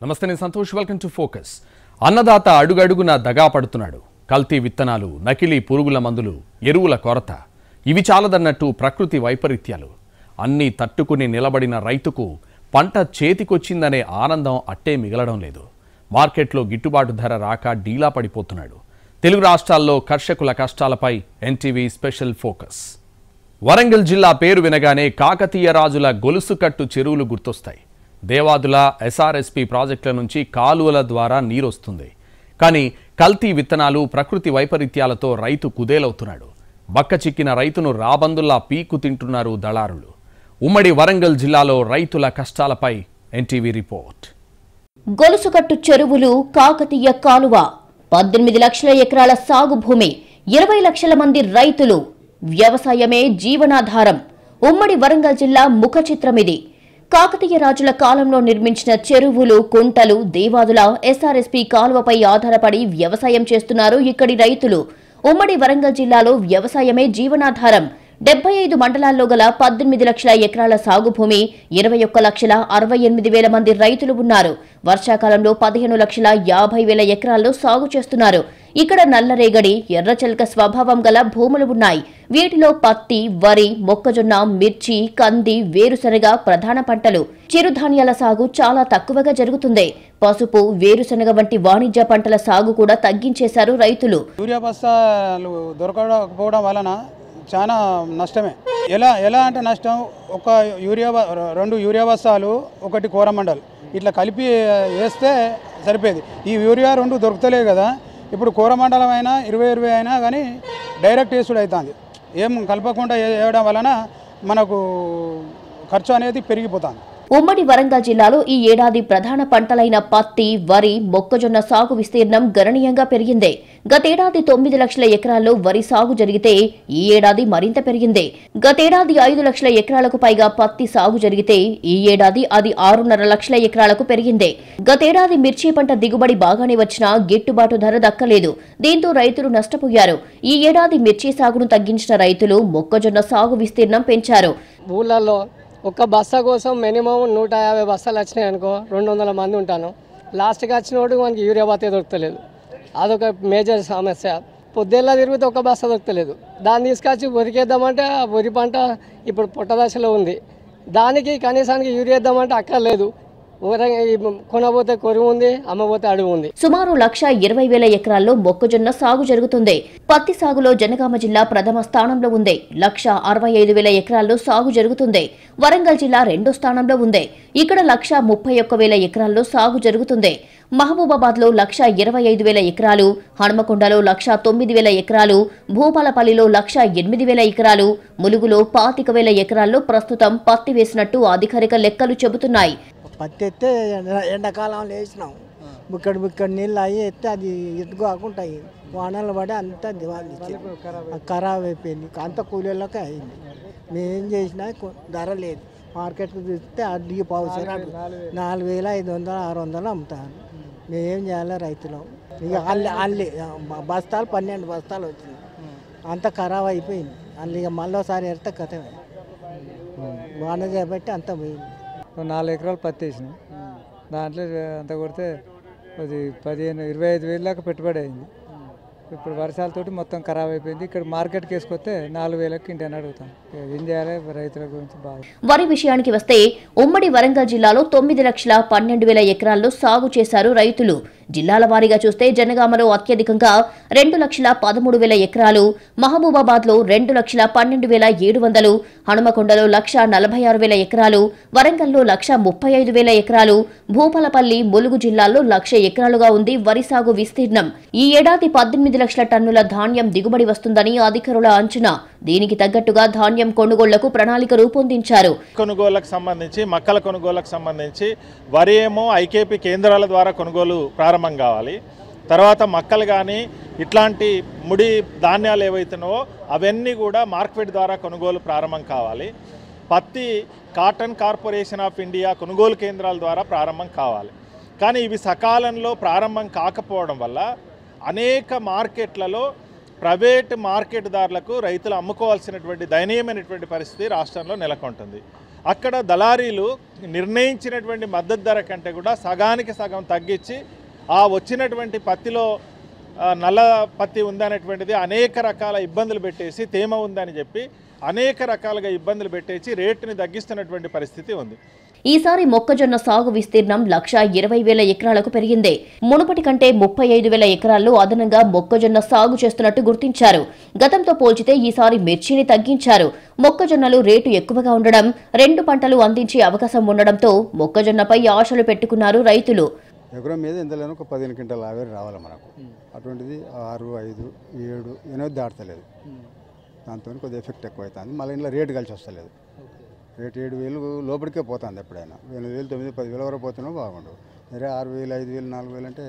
నమస్తే నేను Santosh welcome to focus అన్నదాత అడుగడుగున దగా పడుతున్నాడు కల్తీ విత్తనాలు నకిలీ పురుగుల మందులు ఎరువుల కొరత ఇవి చాలదన్నట్టు ప్రకృతి వైపరీత్యాలు అన్నీ తట్టుకుని నిలబడిన రైతుకు పంట చేతికొచ్చిందనే ఆనందం అట్టే మిగలడం లేదు మార్కెట్లో గిట్టుబాటు ధర రాక డీలా పడిపోతున్నాడు తెలుగు రాష్ట్రాల్లో కర్షకుల కష్టాలపై ఎన్టీవీ స్పెషల్ ఫోకస్ వరంగల్ జిల్లా పేరు వినగానే కాకతీయ రాజుల గొలుసుకట్టు చెరువులు గుర్తొస్తాయి దేవాదుల ఎస్ఆర్ఎస్పీ ప్రాజెక్టుల నుంచి కాలువల ద్వారా నీరొస్తుంది కానీ కల్తీ విత్తనాలు ప్రకృతి వైపరీత్యాలతో రైతు కుదేలవుతున్నాడు బక్క చిక్కిన రైతును రాబందుల్లా పీకు తింటున్నారు దళారులు ఉమ్మడి వరంగల్ జిల్లాలో రైతుల కష్టాలపై ఎన్టీవీ రిపోర్ట్ గొలుసుకట్టు చెరువులు కాకతీయ కాలువ 18 లక్షల ఎకరాల సాగు భూమి 20 లక్షల మంది రైతులు వ్యవసాయమే జీవనాధారం ఉమ్మడి వరంగల్ జిల్లా ముఖ చిత్రమిది కాకతీయ రాజుల కాలంలో నిర్మించిన చెరువులు కుంటలు దేవాదుల ఎస్ఆర్ఎస్పీ కాలువపై ఆధారపడి వ్యవసాయం చేస్తున్నారు ఇక్కడి రైతులు ఉమ్మడి వరంగల్ జిల్లాలో వ్యవసాయమే జీవనాధారం 75 మండలాల్లో గల 18 లక్షల ఎకరాల సాగు భూమి 21 లక్షల 68 వేల మంది రైతులు ఉన్నారు వర్షాకాలంలో 15 లక్షల 50 వేల ఎకరాల్లో సాగు చేస్తున్నారు ఇక్కడ నల్లరేగడి ఎర్రచలక స్వభావం గల భూములు ఉన్నాయి వీటిలో పత్తి వరి మొక్కజొన్న మిర్చి కంది వేరుశనగ ప్రధాన పంటలు చిరుధాన్యాల సాగు చాలా తక్కువగా జరుగుతుంది పసుపు వేరుశనగ వంటి వాణిజ్య పంటల సాగు కూడా తగ్గించేశారు రైతులు యూరియా బస్తాలు దొరకకపోవడం వలన చాలా నష్టమే ఎలా అంటే నష్టం ఒక రెండు యూరియా బస్తాలు ఒకటి కోరమండల్ ఇట్లా కలిపి వేస్తే సరిపోయేది ఈ యూరియా రెండు దొరుకుతలేవు కదా ఇప్పుడు కోరమండలం అయినా 20 అయినా కానీ డైరెక్ట్ వేసుడు అవుతుంది ఏం కలపకుండా వేయడం వలన మనకు ఖర్చు అనేది పెరిగిపోతుంది ఉమ్మడి వరంగల్ జిల్లాలో ఈ ఏడాది ప్రధాన పంటలైన పత్తి వరి మొక్కజొన్న సాగు విస్తీర్ణం గణనీయంగా పెరిగింది గతేడాది 9 లక్షల ఎకరాల్లో వరి సాగు జరిగితే ఈ ఏడాది మరింత పెరిగింది గతేడాది 5 లక్షల ఎకరాలకు పైగా పత్తి సాగు జరిగితే ఈ ఏడాది అది 6.5 లక్షల ఎకరాలకు పెరిగింది గతేడాది మిర్చి పంట దిగుబడి బాగానే వచ్చినా గిట్టుబాటు ధర దక్కలేదు దీంతో రైతులు నష్టపోయారు ఈ ఏడాది మిర్చి సాగును తగ్గించిన రైతులు మొక్కజొన్న సాగు విస్తీర్ణం పెంచారు ఊళ్ళల్లో ఒక్క బస్తా కోసం మినిమం 150 బస్తాలు వచ్చినాయి అనుకో 200 మంది ఉంటాను లాస్ట్కి వచ్చినోడు మనకి యూరియా బత్తే దొరకలేదు అదొక మేజర్ సమస్య పొద్దున్న తిరిగితే ఒక్క బస్తా దొరకలేదు దాన్ని తీసుకొచ్చి వరికేద్దామంటే ఆ వరి పంట ఇప్పుడు పొట్టదశలో ఉంది దానికి కనీసానికి యూరియా వేద్దామంటే అక్కర్లేదు కొనబోతే కొరువు ఉంది అమ్మబోతే అడుగు ఉంది సుమారు 1,20,000 ఎకరాల్లో మొక్కజొన్న సాగు జరుగుతుంది పత్తి సాగులో జనగామ జిల్లా ప్రథమ స్థానంలో ఉంది 1,65,000 ఎకరాల్లో సాగు జరుగుతుంది వరంగల్ జిల్లా రెండో స్థానంలో ఉంది ఇక్కడ 1,31,000 ఎకరాల్లో సాగు జరుగుతుంది మహబూబాబాద్ లో 1,25,000 ఎకరాలు హనుమకొండలో 1,09,000 ఎకరాలు భూపాలపల్లిలో 1,08,000 ఎకరాలు ములుగులో 25,000 ఎకరాల్లో ప్రస్తుతం పత్తి వేసినట్టు అధికారిక లెక్కలు చెబుతున్నాయి పత్తి ఎత్తే ఎండాకాలంలో వేసినాం బుక్కడి నీళ్ళు అయ్యి ఎత్తే అది ఎత్తుకోకుంటాయి వానలు పడి అంతా దివాలి ఖరాబ్ అయిపోయింది అంత కూలీలకే అయింది మేమేం చేసినా ధర లేదు మార్కెట్కి చూస్తే అడ్డికి పావుసారి 4,500 600 అమ్ముతారు మేమేం చేయాలి రైతులు ఇక అల్లి బస్తాలు 12 బస్తాలు వచ్చింది అంత ఖరాబ్ అయిపోయింది అల్లి ఇక మళ్ళీసారి ఎడితే కథ వాన చేపట్టి అంత పోయింది 4 ఎకరాలు పత్తి వేసినాం దాంట్లో అంత కొడితే అది 25,000 దాకా పెట్టుబడి అయింది ఇప్పుడు వర్షాలతోటి మొత్తం ఖరాబ్ అయిపోయింది ఇక్కడ మార్కెట్కి వేసుకొస్తే 4,000కి ఇంటిని అడుగుతాం ఏం చేయాలి రైతుల గురించి బాగా వరి విషయానికి వస్తే ఉమ్మడి వరంగల్ జిల్లాలో 9,12,000 ఎకరాల్లో సాగు చేశారు రైతులు జిల్లాల వారీగా చూస్తే జనగామలో అత్యధికంగా 2,13,000 ఎకరాలు మహబూబాబాద్ లో 2,12,700 హనుమకొండలో 1,46,000 ఎకరాలు వరంగల్లో 1,35,000 ఎకరాలు భూపాలపల్లి ములుగు జిల్లాల్లో 1,00,000 ఎకరాలుగా ఉంది వరి సాగు విస్తీర్ణం ఈ ఏడాది 18 లక్షల టన్నుల ధాన్యం దిగుబడి వస్తుందని అధికారుల అంచనా దీనికి తగ్గట్టుగా ధాన్యం కొనుగోళ్లకు ప్రణాళిక రూపొందించారు కొనుగోళ్లకు సంబంధించి మక్కల కొనుగోళ్లకు సంబంధించి వరి ఏమో ఐకేపీ కేంద్రాల ద్వారా కొనుగోలు ప్రారంభం కావాలి తర్వాత మక్కలు కానీ ఇట్లాంటి ముడి ధాన్యాలు ఏవైతున్నావో అవన్నీ కూడా మార్కెట్ ద్వారా కొనుగోలు ప్రారంభం కావాలి పత్తి కాటన్ కార్పొరేషన్ ఆఫ్ ఇండియా కొనుగోలు కేంద్రాల ద్వారా ప్రారంభం కావాలి కానీ ఇవి సకాలంలో ప్రారంభం కాకపోవడం వల్ల అనేక మార్కెట్లలో ప్రైవేట్ మార్కెట్దారులకు రైతులు అమ్ముకోవాల్సినటువంటి దయనీయమైనటువంటి పరిస్థితి రాష్ట్రంలో నెలకొంటుంది అక్కడ దళారీలు నిర్ణయించినటువంటి మద్దతు ధర కంటే కూడా సగానికి సగం తగ్గించి ఆ వచ్చినటువంటి పత్తిలో నల్ల పత్తి ఉందనేటువంటిది అనేక రకాల ఇబ్బందులు పెట్టేసి తేమ ఉందని చెప్పి అనేక రకాలుగా ఇబ్బందులు పెట్టేసి రేటుని తగ్గిస్తున్నటువంటి పరిస్థితి ఉంది. ఈసారి మొక్కజొన్న సాగు విస్తీర్ణం 1,20,000 ఎకరాలకు పెరిగింది. మునుపటి కంటే 35,000 ఎకరాల్లో అదనంగా మొక్కజొన్న సాగు చేస్తున్నట్టు గుర్తించారు. గతంతో పోల్చితే ఈసారి మిర్చిని తగ్గించారు. మొక్కజొన్నలు రేటు ఎక్కువగా ఉండడం, 2 పంటలు అందించే అవకాశం ఉండడంతో మొక్కజొన్నపై ఆశలు పెట్టుకున్నారు రైతులు. ఎకరం మీద ఎంతలేను ఒక 15 క్వింటాల ఆవేరు రావాలి మనకు. అటువంటిది 6, 5, 7, 8 దాటలేదు. దాంతో కొద్దిగా ఎఫెక్ట్ ఎక్కువ అవుతుంది. మళ్ళీ ఇంట్లో రేటు కలిసి వస్తలేదు. రేటు 7,000 లోపలికే పోతుంది. ఎప్పుడైనా 8,000, 9,000, 10,000 వరకు పోతున్నా బాగుండు. వేరే 6,000, 5,000, 4,000 అంటే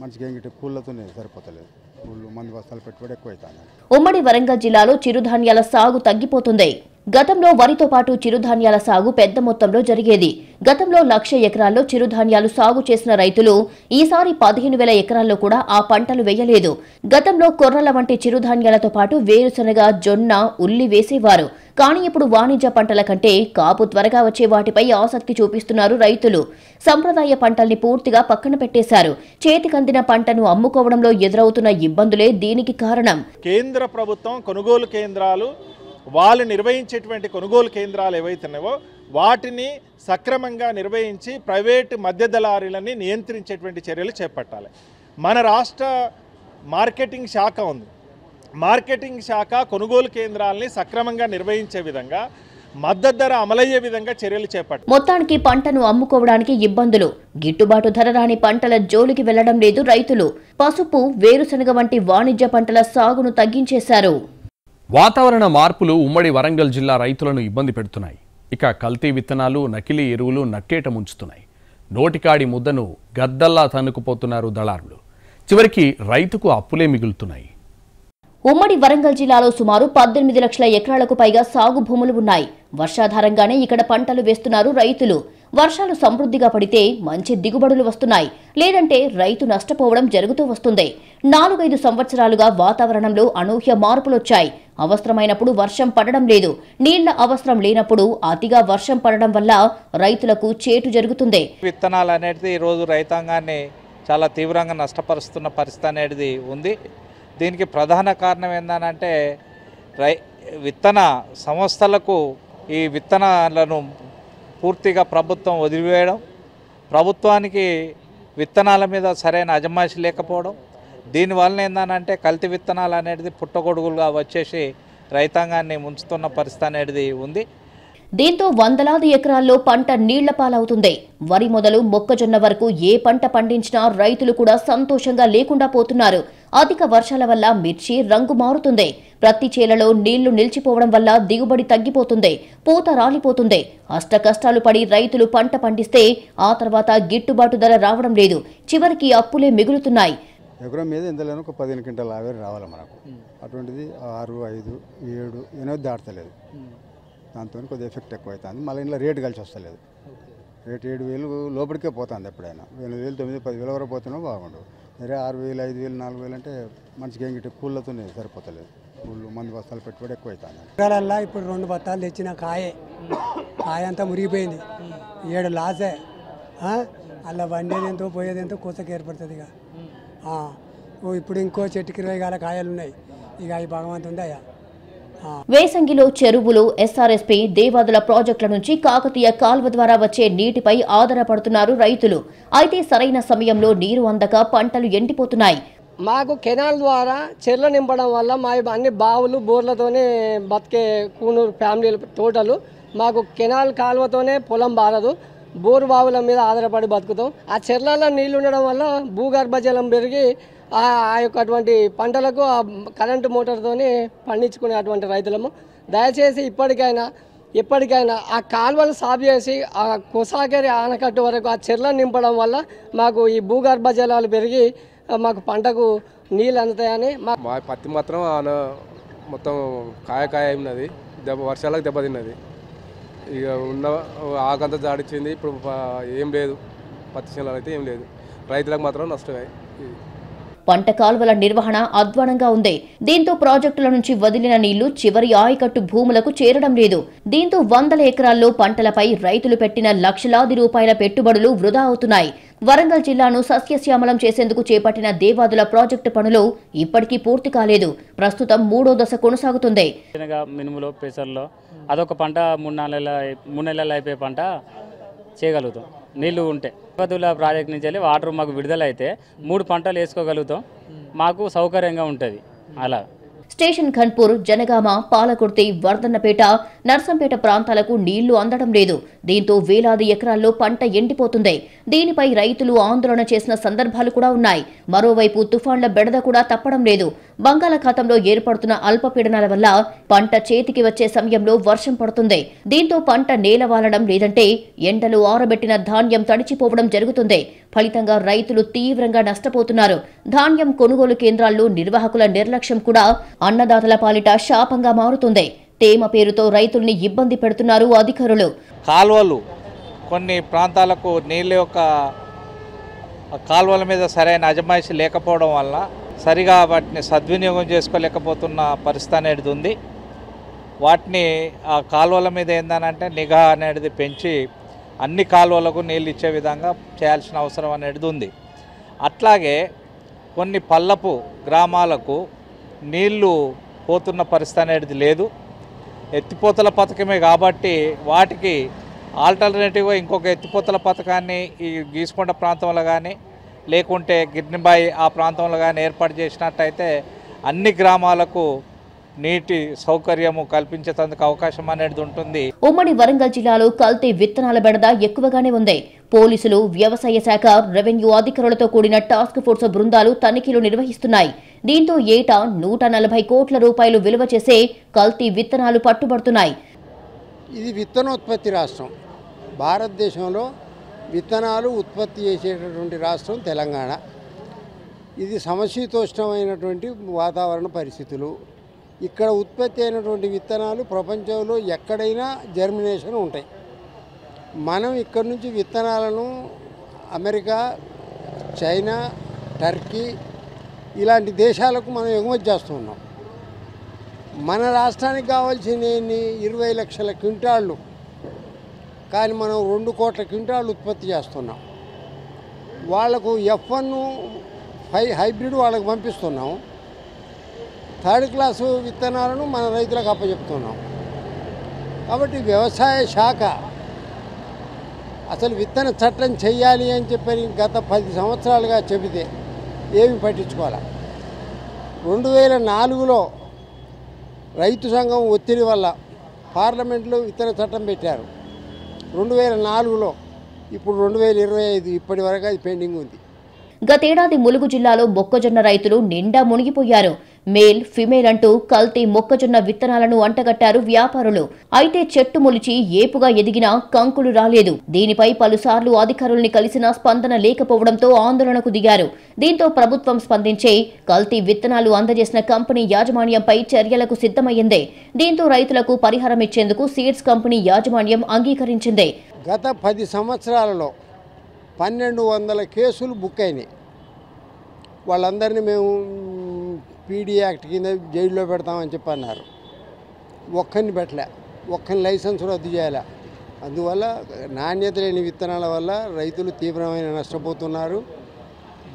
మంచిగా ఏంటి కూలతోనే సరిపోతలేదు. కూళ్ళు మందు బస్తాలు పెట్టుబడి ఎక్కువ అవుతుంది. ఉమ్మడి వరంగల్ జిల్లాలో చిరుధాన్యాల సాగు తగ్గిపోతుంది. గతంలో వరితో పాటు చిరుధాన్యాల సాగు పెద్ద మొత్తంలో జరిగేది. గతంలో 1,00,000 ఎకరాల్లో చిరుధాన్యాలు సాగు చేసిన రైతులు ఈసారి 15,000 ఎకరాల్లో కూడా ఆ పంటలు వేయలేదు. గతంలో కొర్రల వంటి చిరుధాన్యాలతో పాటు వేరుశనగ, జొన్న, ఉల్లి వేసేవారు. కానీ ఇప్పుడు వాణిజ్య పంటల కంటే కాపు త్వరగా వచ్చే వాటిపై ఆసక్తి చూపిస్తున్నారు రైతులు. సంప్రదాయ పంటల్ని పూర్తిగా పక్కన పెట్టేశారు. చేతికందిన పంటను అమ్ముకోవడంలో ఎదురవుతున్న ఇబ్బందులే దీనికి కారణం. కేంద్ర ప్రభుత్వం కొనుగోలు కేంద్రాలు, వాళ్ళు నిర్వహించేటువంటి కొనుగోలు కేంద్రాలు ఏవైతున్నాయో వాటిని సక్రమంగా నిర్వహించి ప్రైవేటు మధ్య దళారీలని నియంత్రించేటువంటి చర్యలు చేపట్టాలి. మన రాష్ట్ర మార్కెటింగ్ శాఖ ఉంది. మార్కెటింగ్ శాఖ కొనుగోలు కేంద్రాలని సక్రమంగా నిర్వహించే విధంగా, మద్దతు ధర అమలయ్యే విధంగా చర్యలు చేపట్టాలి. మొత్తానికి పంటను అమ్ముకోవడానికి ఇబ్బందులు. గిట్టుబాటు ధర రాని పంటల జోలికి వెళ్లడం లేదు రైతులు. పసుపు, వేరుశనగ వంటి వాణిజ్య పంటల సాగును తగ్గించేశారు. వాతావరణ మార్పులు ఉమ్మడి వరంగల్ జిల్లా రైతులను ఇబ్బంది పెడుతున్నాయి. ఇక కల్తీ విత్తనాలు, నకిలీ ఎరువులు నట్టేట ముంచుతున్నాయి. నోటికాడి ముద్దను గద్దల్లా తన్నుకుపోతున్నారు దళారులు. చివరికి రైతుకు అప్పులే మిగులుతున్నాయి. ఉమ్మడి వరంగల్ జిల్లాలో సుమారు 18 లక్షల ఎకరాలకు పైగా సాగు భూములు ఉన్నాయి. వర్షాధారంగానే ఇక్కడ పంటలు వేస్తున్నారు రైతులు. వర్షాలు సమృద్ధిగా పడితే మంచి దిగుబడులు వస్తున్నాయి. లేదంటే రైతు నష్టపోవడం జరుగుతూ వస్తుంది. 4-5 సంవత్సరాలుగా వాతావరణంలో అనూహ్య మార్పులొచ్చాయి. అవసరమైనప్పుడు వర్షం పడడం లేదు. నీళ్ల అవసరం లేనప్పుడు అతిగా వర్షం పడడం వల్ల రైతులకు చేటు జరుగుతుంది. విత్తనాలు అనేది ఈరోజు రైతాంగాన్ని చాలా తీవ్రంగా నష్టపరుస్తున్న పరిస్థితి అనేది ఉంది. దీనికి ప్రధాన కారణం ఏంటంటే విత్తన సంస్థలకు ఈ విత్తనాలను పూర్తిగా ప్రభుత్వం వదిలివేయడం, ప్రభుత్వానికి విత్తనాల మీద సరైన అజమాయిషి లేకపోవడం, దీనివల్ల ఏంటంటే కల్తీ విత్తనాలు అనేది పుట్టగొడుగులుగా వచ్చేసి రైతాంగాన్ని ముంచుతున్న పరిస్థితి అనేది ఉంది. దీంతో వందలాది ఎకరాల్లో పంట నీళ్ల పాలవుతుంది. వరి మొదలు మొక్కజొన్న వరకు ఏ పంట పండించినా రైతులు కూడా సంతోషంగా లేకుండా పోతున్నారు. అధిక వర్షాల వల్ల మిర్చి రంగు మారుతుంది. ప్రతి చేలలో నీళ్లు నిలిచిపోవడం వల్ల దిగుబడి తగ్గిపోతుంది. పూత రాలిపోతుంది. అష్టకష్టాలు పడి రైతులు పంట పండిస్తే ఆ తర్వాత గిట్టుబాటు ధర రావడం లేదు. చివరికి అప్పులే మిగులుతున్నాయి. ఎకరం మీద ఎంతలేను ఒక 15 క్వింటాల ఆవేరు రావాలి మనకు. అటువంటిది 6, 5, 7, 8 దాటలేదు. దాంతో కొద్దిగా ఎఫెక్ట్ ఎక్కువ అవుతుంది. మళ్ళీ ఇంట్లో రేటు కలిసి వస్తలేదు. రేటు 7,000 లోపలికే పోతుంది. ఎప్పుడైనా 8,000, 9,000, 10,000 వరకు పోతున్నా బాగుండు. వేరే 6,000, 5,000, 4,000 అంటే మంచిగా ఏంటి కూలతోనే సరిపోతలేదు. కూళ్ళు మందు బస్తాలు పెట్టుబడి ఎక్కువ అవుతుంది. ఎకరాలల్లా ఇప్పుడు 2 బత్తాలు తెచ్చిన కాయ అంతా మురిగిపోయింది. 7 లాసే. అలా వండేది ఎంతో పోయేది ఎంతో కోసకి ఏర్పడుతుంది. ఇక ఇప్పుడు ఇంకో చెట్టుకి 20 గాల కాయలు ఉన్నాయి. ఇక అవి భగవంతుందయ్యా. వేసంగిలో చెరువులు, ఎస్ఆర్ఎస్పీ, దేవాదుల ప్రాజెక్టుల నుంచి కాకతీయ కాల్వ ద్వారా వచ్చే నీటిపై ఆధారపడుతున్నారు రైతులు. అయితే సరైన సమయంలో నీరు అందక పంటలు ఎండిపోతున్నాయి. మాకు కెనాల్ ద్వారా చెర్ల నింపడం వల్ల మా అన్ని బావులు, బోర్లతోనే బతికే కూనూరు ఫ్యామిలీలు టోటలు. మాకు కెనాల్ కాలువతోనే పొలం బారదు. బోరు బావుల మీద ఆధారపడి బతుకుతాం. ఆ చెర్లలో నీళ్లు ఉండడం వల్ల భూగర్భ జలం పెరిగి ఆ యొక్క అటువంటి పంటలకు ఆ కరెంటు మోటార్తోనే పండించుకునేటువంటి రైతులము. దయచేసి ఎప్పటికైనా ఆ కాలువలు సాగు చేసి ఆ కొసాగరి ఆనకట్టు వరకు ఆ చెర్లను నింపడం వల్ల మాకు ఈ భూగర్భ జలాలు పెరిగి మాకు పంటకు నీళ్ళు అందుతాయని. మా పత్తి మాత్రం మొత్తం కాయ ఉన్నది. వర్షాలకు దెబ్బతిన్నది. ఇక ఉన్న ఆకంతా జాడిచ్చింది. ఇప్పుడు ఏం లేదు. పత్తి చేనులు అయితే ఏం లేదు. రైతులకు మాత్రం నష్టమే. పంట కాలువల నిర్వహణ అధ్వానంగా ఉంది. దీంతో ప్రాజెక్టుల నుంచి వదిలిన నీళ్లు చివరి ఆయకట్టు భూములకు చేరడం లేదు. దీంతో వందల ఎకరాల్లో పంటలపై రైతులు పెట్టిన లక్షలాది రూపాయల పెట్టుబడులు వృధా అవుతున్నాయి. వరంగల్ జిల్లాను సస్యశ్యామలం చేసేందుకు చేపట్టిన దేవాదుల ప్రాజెక్టు పనులు ఇప్పటికీ పూర్తి కాలేదు. ప్రస్తుతం 3వ దశ కొనసాగుతుంది. మినుములో పెసర్లో అదొక పంట 3 నెలలు అయిపోయే పంట చేయగలుగుతాం నీళ్లు ఉంటే. దేవాదుల ప్రాజెక్ట్ నుంచి వాటర్ మాకు విడుదల అయితే 3 పంటలు వేసుకోగలుగుతాం. మాకు సౌకర్యంగా ఉంటుంది. అలా స్టేషన్ ఖన్పూర్, జనగామ, పాలకుర్తి, వర్ధన్నపేట, నర్సంపేట ప్రాంతాలకు నీళ్లు అందడం లేదు. దీంతో వేలాది ఎకరాల్లో పంట ఎండిపోతుంది. దీనిపై రైతులు ఆందోళన చేసిన సందర్భాలు కూడా ఉన్నాయి. మరోవైపు తుఫాన్ల బెడద కూడా తప్పడం లేదు. బంగాళాఖాతంలో ఏర్పడుతున్న అల్పపీడనాల వల్ల పంట చేతికి వచ్చే సమయంలో వర్షం పడుతుంది. దీంతో పంట నేలవాలడం లేదంటే ఎండలు ఆరబెట్టిన ధాన్యం తడిచిపోవడం జరుగుతుంది. ఫలితంగా రైతులు తీవ్రంగా నష్టపోతున్నారు. ధాన్యం కొనుగోలు కేంద్రాల్లో నిర్వాహకుల నిర్లక్ష్యం కూడా అన్నదాతల పాలిట శాపంగా మారుతుంది. తేమ పేరుతో రైతుల్ని ఇబ్బంది పెడుతున్నారు అధికారులు. కాలువలు కొన్ని ప్రాంతాలకు నీళ్ళ యొక్క కాలువల మీద సరైన అజమాయిషి లేకపోవడం వల్ల సరిగా వాటిని సద్వినియోగం చేసుకోలేకపోతున్న పరిస్థితి అనేది ఉంది. వాటిని ఆ కాలువల మీద ఏందనంటే నిఘా అనేది పెంచి అన్ని కాలువలకు నీళ్ళు ఇచ్చే విధంగా చేయాల్సిన అవసరం అనేది ఉంది. అట్లాగే కొన్ని పల్లపు గ్రామాలకు నీళ్లు పోతున్న పరిస్థితి అనేది లేదు. ఎత్తిపోతల పథకమే కాబట్టి వాటికి ఆల్టర్నేటివ్గా ఇంకొక ఎత్తిపోతల పథకాన్ని ఈ గీసుకొండ ప్రాంతంలో కానీ లేకుంటే గిర్నిబాయి ఆ ప్రాంతంలో కానీ ఏర్పాటు చేసినట్టయితే అన్ని గ్రామాలకు నీటి సౌకర్యము కల్పించేందుకు అవకాశం అనేది ఉంటుంది. ఉమ్మడి వరంగల్ జిల్లాలో కల్తీ విత్తనాల బెడద ఎక్కువగానే ఉంది. పోలీసులు, వ్యవసాయ శాఖ, రెవెన్యూ అధికారులతో కూడిన టాస్క్ ఫోర్స్ బృందాలు తనిఖీలు నిర్వహిస్తున్నాయి. దీంతో ఏటా 140 కోట్ల రూపాయలు విలువ చేసే కల్తీ విత్తనాలు పట్టుబడుతున్నాయి. ఇది విత్తనోత్పత్తి రాష్ట్రం. భారతదేశంలో విత్తనాలు ఉత్పత్తి చేసేటటువంటి రాష్ట్రం తెలంగాణ. ఇది సమశీతోష్ణమైనటువంటి వాతావరణ పరిస్థితులు. ఇక్కడ ఉత్పత్తి అయినటువంటి విత్తనాలు ప్రపంచంలో ఎక్కడైనా జర్మినేషన్ ఉంటాయి. మనం ఇక్కడ నుంచి విత్తనాలను అమెరికా, చైనా, టర్కీ ఇలాంటి దేశాలకు మనం ఎగుమతి చేస్తున్నాం. మన రాష్ట్రానికి కావాల్సిన 20 లక్షల క్వింటాళ్ళు, కానీ మనం 2 కోట్ల క్వింటాళ్ళు ఉత్పత్తి చేస్తున్నాం. వాళ్లకు F1 హైబ్రిడ్ వాళ్ళకు పంపిస్తున్నాం. 3rd క్లాసు విత్తనాలను మన రైతులకు అప్పచెప్తున్నాం. కాబట్టి వ్యవసాయ శాఖ అసలు విత్తన చట్టం చేయాలి అని చెప్పని గత 10 సంవత్సరాలుగా చెబితే ఏమి పట్టించుకోవాలి. 2004లో రైతు సంఘం ఒత్తిడి వల్ల పార్లమెంట్లో విత్తన చట్టం పెట్టారు. 2004లో, ఇప్పుడు 2025 ఇప్పటి వరకు అది పెండింగ్ ఉంది. గతేడాది ములుగు జిల్లాలో మొక్కజొన్న రైతులు నిండా మునిగిపోయారు. మేల్, ఫిమేల్ అంటూ కల్తీ మొక్కజొన్న విత్తనాలను అంటగట్టారు వ్యాపారులు. అయితే చెట్టు మొలిచి ఏపుగా ఎదిగినా కంకులు రాలేదు. దీనిపై పలుసార్లు అధికారుల్ని కలిసినా స్పందన లేకపోవడంతో ఆందోళనకు దిగారు. దీంతో ప్రభుత్వం స్పందించే కల్తీ విత్తనాలు అందజేసిన కంపెనీ యాజమాన్యంపై చర్యలకు సిద్ధమయ్యింది. దీంతో రైతులకు పరిహారం ఇచ్చేందుకు సీడ్స్ కంపెనీ యాజమాన్యం అంగీకరించింది. గత 10 సంవత్సరాలలో 1200 కేసులు బుక్ అయినాయి. వాళ్ళందరినీ మేము పీడీ యాక్ట్ కింద జైల్లో పెడతామని చెప్పి అన్నారు. ఒక్కరిని పెట్టలే, ఒక్కరిని లైసెన్స్ రద్దు చేయాలి. అందువల్ల నాణ్యత లేని విత్తనాల వల్ల రైతులు తీవ్రమైన నష్టపోతున్నారు.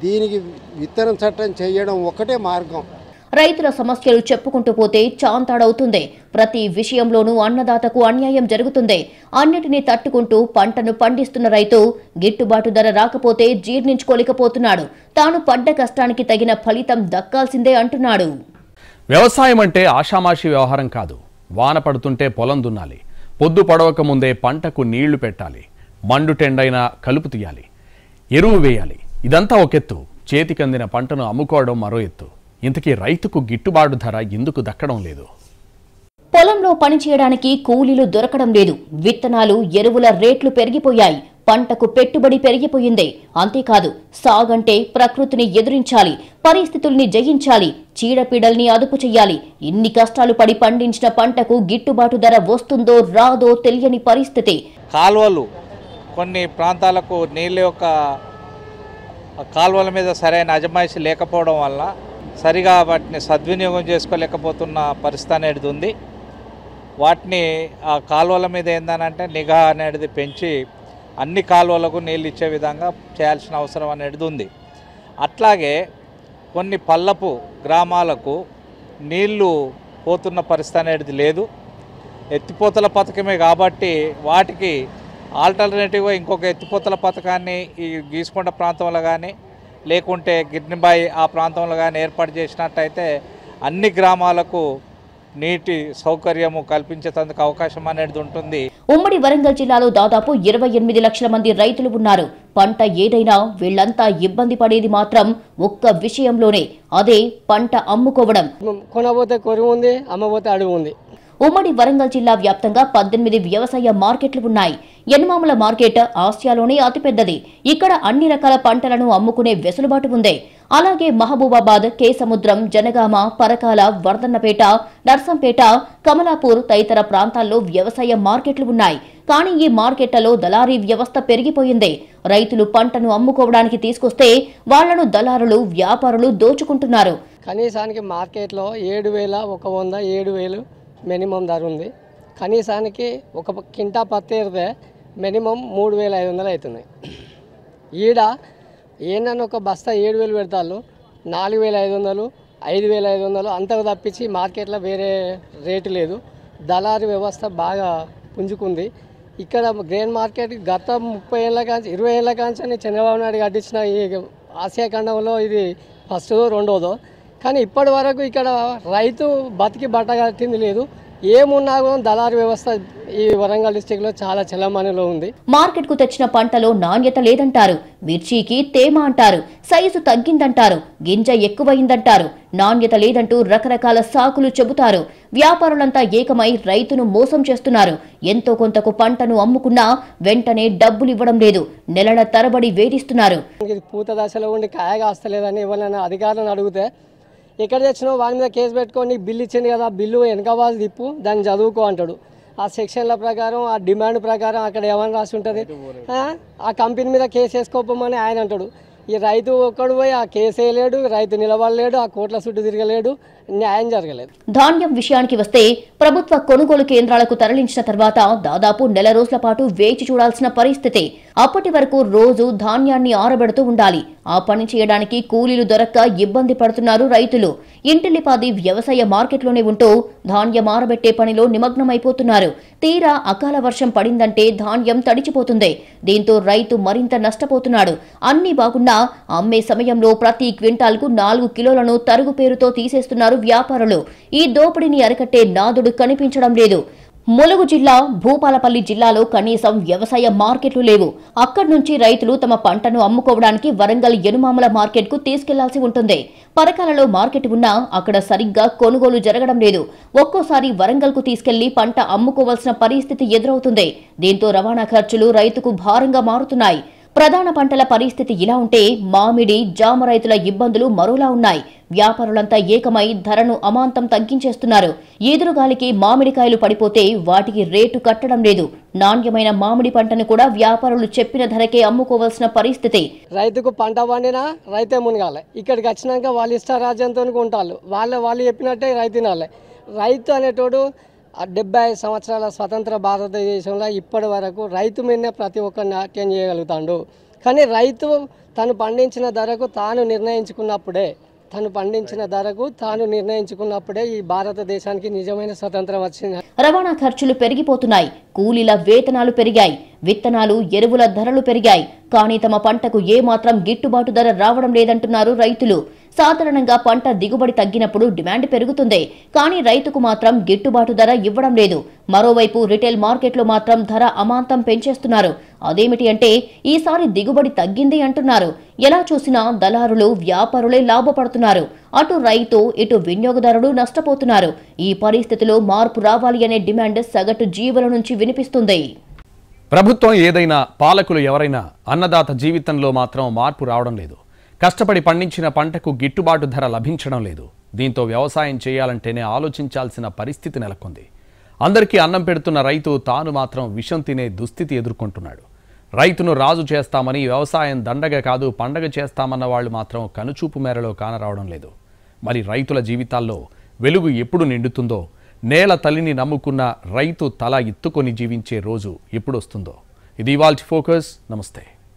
దీనికి విత్తన చట్టం చేయడం ఒకటే మార్గం. రైతుల సమస్యలు చెప్పుకుంటూ పోతే చాంతాడవుతుంది. ప్రతి విషయంలోనూ అన్నదాతకు అన్యాయం జరుగుతుంది. అన్నిటినీ తట్టుకుంటూ పంటను పండిస్తున్న రైతు గిట్టుబాటు ధర రాకపోతే జీర్ణించుకోలేకపోతున్నాడు. తాను పడ్డ కష్టానికి తగిన ఫలితం దక్కాల్సిందే అంటున్నాడు. వ్యవసాయం అంటే ఆషామాషి వ్యవహారం కాదు. వాన పడుతుంటే పొలం దున్నాలి, పొద్దు పడవక ముందే పంటకు నీళ్లు పెట్టాలి, మండుటెండైనా కలుపు తీయాలి, ఎరువు వేయాలి. ఇదంతా ఒకెత్తు. చేతికందిన పంటను అమ్ముకోవడం మరో ఎత్తు. ఇంతకీ రైతుకు గిట్టుబాటు ధర ఎందుకు దక్కడం లేదు? పొలంలో పనిచేయడానికి కూలీలు దొరకడం లేదు. విత్తనాలు, ఎరువుల రేట్లు పెరిగిపోయాయి. పంటకు పెట్టుబడి పెరిగిపోయింది. అంతేకాదు, సాగంటే ప్రకృతిని ఎదురించాలి, పరిస్థితుల్ని జయించాలి, చీడపీడల్ని అదుపు చెయ్యాలి. ఇన్ని కష్టాలు పడి పండించిన పంటకు గిట్టుబాటు ధర వస్తుందో రాదో తెలియని పరిస్థితి. కాలువలు కొన్ని ప్రాంతాలకు నీళ్ళ యొక్క కాలువల మీద సరైన అజమాయిషీ లేకపోవడం వల్ల సరిగా వాటిని సద్వినియోగం చేసుకోలేకపోతున్న పరిస్థితి అనేది ఉంది. వాటిని ఆ కాలువల మీద ఏందనంటే నిఘా అనేది పెంచి అన్ని కాలువలకు నీళ్ళు ఇచ్చే విధంగా చేయాల్సిన అవసరం అనేది ఉంది. అట్లాగే కొన్ని పల్లపు గ్రామాలకు నీళ్లు పోతున్న పరిస్థితి అనేది లేదు. ఎత్తిపోతల పథకమే కాబట్టి వాటికి ఆల్టర్నేటివ్గా ఇంకొక ఎత్తిపోతల పథకాన్ని ఈ గీసుకొండ ప్రాంతంలో కానీ లేకుంటే గిడ్నిబాయి ఆ ప్రాంతంలో కానీ ఏర్పాటు చేసినట్టయితే అన్ని గ్రామాలకు నీటి సౌకర్యము కల్పించేందుకు అవకాశం అనేది ఉంటుంది. ఉమ్మడి వరంగల్ జిల్లాలో దాదాపు 28 లక్షల మంది రైతులు ఉన్నారు. పంట ఏదైనా వీళ్లంతా ఇబ్బంది పడేది మాత్రం ఒక్క విషయంలోనే, అదే పంట అమ్ముకోవడం. కొనబోతే కొరువు ఉంది, అమ్మబోతే అడుగు ఉంది. ఉమ్మడి వరంగల్ జిల్లా వ్యాప్తంగా 18 వ్యవసాయ మార్కెట్లు ఉన్నాయి. యనమామల మార్కెట్ ఆసియాలోనే అతిపెద్దది. ఇక్కడ అన్ని రకాల పంటలను అమ్ముకునే వెసులుబాటు ఉంది. అలాగే మహబూబాబాద్, కేసముద్రం, జనగామ, పరకాల, వర్ధన్నపేట, నర్సంపేట, కమలాపూర్ తదితర ప్రాంతాల్లో వ్యవసాయ మార్కెట్లు ఉన్నాయి. కానీ ఈ మార్కెట్లలో దళారీ వ్యవస్థ పెరిగిపోయింది. రైతులు పంటను అమ్ముకోవడానికి తీసుకొస్తే వాళ్లను దళారులు, వ్యాపారులు దోచుకుంటున్నారు. కనీసానికి మార్కెట్లో 7,100, 7,000 మినిమం ధర ఉంది. కనీసానికి ఒక కింటా పత్తి ఏరితే మినిమం 3,500 అవుతుంది. ఈడ ఏనన్నా ఒక బస్తా 7,000 పెడతాళ్ళు, 4,500, 5,500 అంతకు తప్పించి మార్కెట్లో వేరే రేటు లేదు. దళారీ వ్యవస్థ బాగా పుంజుకుంది. ఇక్కడ గ్రెయిన్ మార్కెట్ గత 30 ఏళ్ళ కాంచి 20 ఏళ్ళ కాంచి చంద్రబాబు నాయుడు కట్టించిన ఈ ఆసియా ఖండంలో ఇది ఫస్టో రెండోదో. కానీ ఇప్పటి వరకు ఇక్కడ రైతు బతికి బట్ట కట్టింది లేదు. ఏమున్నా కూడా దళారీ వ్యవస్థ ఈ వరంగల్ డిస్టిక్లో చాలా చలమణిలో ఉంది. మార్కెట్ కు తెచ్చిన పంటలో నాణ్యత లేదంటారు, మిర్చికి తేమ అంటారు, సైజు తగ్గిందంటారు, గింజ ఎక్కువైందంటారు, నాణ్యత లేదంటూ రకరకాల సాకులు చెబుతారు. వ్యాపారులంతా ఏకమై రైతును మోసం చేస్తున్నారు. ఎంతో కొంతకు పంటను అమ్ముకున్నా వెంటనే డబ్బులు ఇవ్వడం లేదు. నెలల తరబడి వేధిస్తున్నారు. పూత దశలో ఉండి కాయగా వస్తలేదని ఎవరైనా అధికారులను అడిగితే ఎక్కడ తెచ్చినావు వాడి మీద కేసు పెట్టుకొని బిల్లు ఇచ్చింది కదా, బిల్లు వెనక వాళ్ళు తిప్పు, దాన్ని చదువుకో అంటాడు. ఆ సెక్షన్ల ప్రకారం, ఆ డిమాండ్ ప్రకారం అక్కడ ఏమని రాసి ఉంటుంది, ఆ కంపెనీ మీద కేసు వేసుకోపోమని ఆయన అంటాడు. ఈ రైతు ఒక్కడు పోయి ఆ కేసు వేయలేడు, రైతు నిలబడలేడు, ఆ కోట్ల చుట్టూ తిరగలేడు, న్యాయం జరగలేదు. ధాన్యం విషయానికి వస్తే ప్రభుత్వ కొనుగోలు కేంద్రాలకు తరలించిన తర్వాత దాదాపు నెల రోజుల పాటు వేచి చూడాల్సిన పరిస్థితి. అప్పటి వరకు రోజు ధాన్యాన్ని ఆరబెడుతూ ఉండాలి. ఆ పని చేయడానికి కూలీలు దొరక్క ఇబ్బంది పడుతున్నారు రైతులు. ఇంటిల్లిపాది వ్యవసాయ మార్కెట్లోనే ఉంటూ ధాన్యం ఆరబెట్టే పనిలో నిమగ్నమైపోతున్నారు. తీరా అకాల వర్షం పడిందంటే ధాన్యం తడిచిపోతుంది. దీంతో రైతు మరింత నష్టపోతున్నాడు. అన్ని బాగున్నా అమ్మే సమయంలో ప్రతి క్వింటాల్కు 4 కిలోలను తరుగు పేరుతో తీసేస్తున్నారు వ్యాపారులు. ఈ దోపిడీని అరికట్టే నాదుడు కనిపించడం లేదు. ములుగు జిల్లా, భూపాలపల్లి జిల్లాలో కనీసం వ్యవసాయ మార్కెట్లు లేవు. అక్కడి నుంచి రైతులు తమ పంటను అమ్ముకోవడానికి వరంగల్ యనమామల మార్కెట్కు తీసుకెళ్లాల్సి ఉంటుంది. పరకాలలో మార్కెట్ ఉన్నా అక్కడ సరిగ్గా కొనుగోలు జరగడం లేదు. ఒక్కోసారి వరంగల్కు తీసుకెళ్లి పంట అమ్ముకోవాల్సిన పరిస్థితి ఎదురవుతుంది. దీంతో రవాణా ఖర్చులు రైతుకు భారంగా మారుతున్నాయి. ప్రధాన పంటల పరిస్థితి ఇలా ఉంటే మామిడి, జామ రైతుల ఇబ్బందులు మరోలా ఉన్నాయి. వ్యాపారులంతా ఏకమై ధరను అమాంతం తగ్గించేస్తున్నారు. ఈదురుగాలికి మామిడికాయలు పడిపోతే వాటికి రేటు కట్టడం లేదు. నాణ్యమైన మామిడి పంటను కూడా వ్యాపారులు చెప్పిన ధరకే అమ్ముకోవాల్సిన పరిస్థితి. రైతుకు పంట పండినా రైతే మునగాలి. ఇక్కడికి వచ్చినాక వాళ్ళ ఇష్టారాజ్యంతో ఉంటారు. వాళ్ళు చెప్పినట్టే రైతు తినాలి. రైతు అనేటోడు 75 సంవత్సరాల స్వతంత్ర భారతదేశంలో ఇప్పటి వరకు రైతు మీదనే ప్రతి ఒక్క నాట్యం చేయగలుగుతాడు. కానీ రైతు తను పండించిన ధరకు తాను నిర్ణయించుకున్నప్పుడే ఈ భారతదేశానికి నిజమైన స్వతంత్రం వచ్చింది. రవాణా ఖర్చులు పెరిగిపోతున్నాయి. కూలీల వేతనాలు పెరిగాయి. విత్తనాలు, ఎరువుల ధరలు పెరిగాయి. కానీ తమ పంటకు ఏమాత్రం గిట్టుబాటు ధర రావడం లేదంటున్నారు రైతులు. సాధారణంగా పంట దిగుబడి తగ్గినప్పుడు డిమాండ్ పెరుగుతుంది. కానీ రైతుకు మాత్రం గిట్టుబాటు ధర ఇవ్వడం లేదు. మరోవైపు రిటైల్ మార్కెట్లో మాత్రం ధర అమాంతం పెంచేస్తున్నారు. అదేమిటి అంటే ఈసారి దిగుబడి తగ్గింది అంటున్నారు. ఎలా చూసినా దళారులు, వ్యాపారులే లాభపడుతున్నారు. అటు రైతు, ఇటు వినియోగదారుడు నష్టపోతున్నారు. ఈ పరిస్థితిలో మార్పు రావాలి అనే డిమాండ్ సగటు జీవుల నుంచి వినిపిస్తుంది. ప్రభుత్వం ఏదైనా, పాలకులు ఎవరైనా అన్నదాత జీవితంలో మాత్రం మార్పు రావడం లేదు. కష్టపడి పండించిన పంటకు గిట్టుబాటు ధర లభించడం లేదు. దీంతో వ్యవసాయం చేయాలంటేనే ఆలోచించాల్సిన పరిస్థితి నెలకొంది. అందరికీ అన్నం పెడుతున్న రైతు తాను మాత్రం విషం తినే దుస్థితి ఎదుర్కొంటున్నాడు. రైతును రాజు చేస్తామని, వ్యవసాయం దండగ కాదు పండగ చేస్తామన్న వాళ్ళు మాత్రం కనుచూపు మేరలో కానరావడం లేదు. మరి రైతుల జీవితాల్లో వెలుగు ఎప్పుడు నిండుతుందో, నేల తల్లిని నమ్ముకున్న రైతు తల ఎత్తుకొని జీవించే రోజు ఎప్పుడు వస్తుందో. ఇది ఇవాల్టి ఫోకస్. నమస్తే.